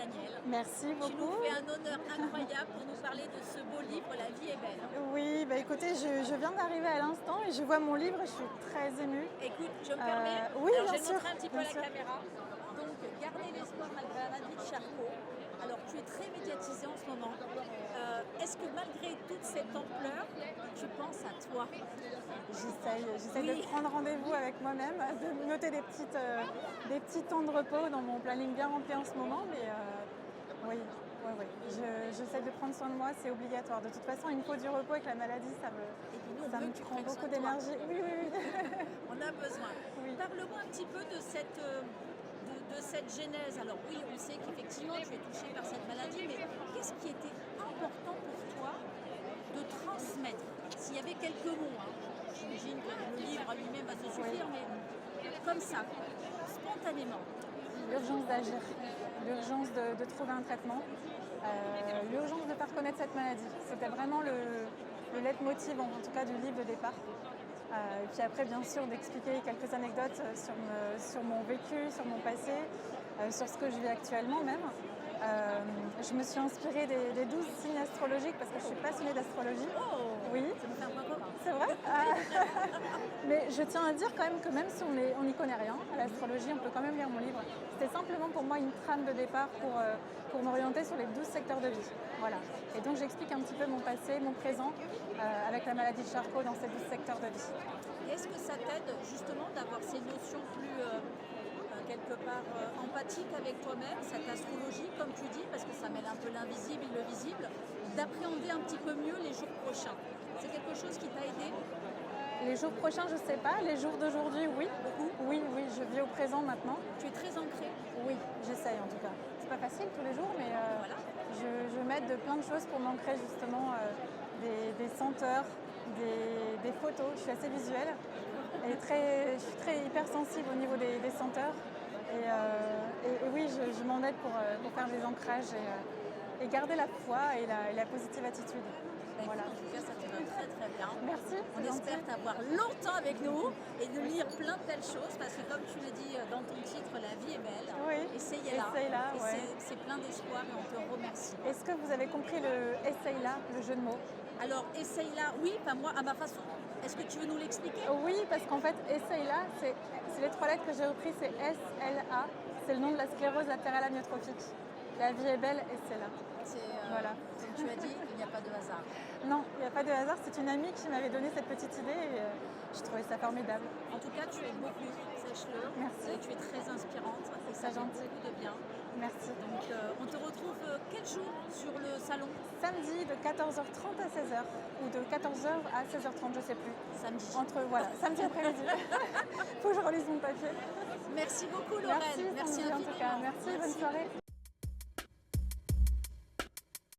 Daniel. Merci Tu beaucoup. nous fais un honneur incroyable pour nous parler de ce beau livre, La vie est belle. Oui, bah écoutez, je viens d'arriver à l'instant et je vois mon livre et je suis très émue. Écoute, je me permets, oui, alors je bien vais sûr, montrer un petit peu bien la sûr. caméra. Donc, garder l'espoir malgré la maladie de Charcot. Alors, tu es très médiatisée en ce moment. Est-ce que malgré toute cette ampleur, tu penses à toi? J'essaye Oui. de prendre rendez-vous avec moi-même, de noter des petits temps de repos dans mon planning bien rempli en ce moment, mais oui, oui, oui. J'essaie de prendre soin de moi, c'est obligatoire. De toute façon, il me faut du repos avec la maladie, Et puis nous, on ça veut me que tu prend prennes soin beaucoup de toi. d'énergie. Oui, oui, oui. On a besoin. Oui. Parle-moi un petit peu de cette genèse. Alors oui, on sait qu'effectivement tu es touchée par cette maladie, mais qu'est-ce qui était important pour toi de transmettre? S'il y avait quelques mots, hein, j'imagine que le livre lui-même va se suffire, mais comme ça, spontanément. L'urgence d'agir, l'urgence de trouver un traitement, l'urgence de faire connaître cette maladie. C'était vraiment le leitmotiv, en tout cas, du livre de départ. Et puis après, bien sûr, d'expliquer quelques anecdotes sur mon vécu, sur mon passé, sur ce que je vis actuellement même. Je me suis inspirée des 12 signes astrologiques parce que je suis passionnée d'astrologie. Oh, Oui. ça nous fait un point commun. C'est vrai. Mais je tiens à dire quand même que même si on n'y connaît rien à l'astrologie, on peut quand même lire mon livre. C'était simplement pour moi une trame de départ pour m'orienter sur les 12 secteurs de vie. Voilà. Et donc j'explique un petit peu mon passé, mon présent avec la maladie de Charcot dans ces 12 secteurs de vie. Et est-ce que ça t'aide justement d'avoir ces notions plus quelque part empathiques avec toi-même, cette astrologie comme tu dis, parce que ça mêle un peu l'invisible et le visible, d'appréhender un petit peu mieux les jours prochains? C'est quelque chose qui t'a aidé? Les jours prochains, je ne sais pas. Les jours d'aujourd'hui, oui. Beaucoup? Oui, oui, je vis au présent maintenant. Tu es très ancrée? Oui, j'essaye en tout cas. C'est pas facile tous les jours, mais Voilà. je m'aide de plein de choses pour m'ancrer justement des senteurs, des photos. Je suis assez visuelle et je suis très hypersensible au niveau des senteurs. Et oui, je m'en aide pour faire des ancrages et garder la foi et la positive attitude. Voilà. En tout cas, ça te va très très bien. Merci. On espère t'avoir longtemps avec nous et de lire plein de belles choses parce que comme tu le dis dans ton titre, la vie est belle. Oui. Essayez-la. Essaye-la, Et ouais. c'est plein d'espoir et on te remercie. Est-ce que vous avez compris le essaye-la, le jeu de mots? Alors, essaye-la, oui, pas moi, à ma façon. Est-ce que tu veux nous l'expliquer? Oui, parce qu'en fait, essaye-la, c'est les 3 lettres que j'ai reprises, c'est SLA. C'est le nom de la sclérose latérale amyotrophique. La vie est belle et c'est là. Voilà. Comme tu as dit, il n'y a pas de hasard. Non, il n'y a pas de hasard. C'est une amie qui m'avait donné cette petite idée et je trouvais ça formidable. En tout cas, tu es beaucoup, sache-le. Merci. Et tu es très inspirante et ça C'est fait gentil. beaucoup de bien. Merci. Donc, on te retrouve quel jour sur le salon? Samedi de 14h30 à 16h ou de 14h à 16h30, je ne sais plus. Samedi. Voilà, samedi après-midi. Faut que je relise mon papier. Merci beaucoup, Lorraine. Merci Sandy, en tout cas. infiniment. Merci, bonne soirée.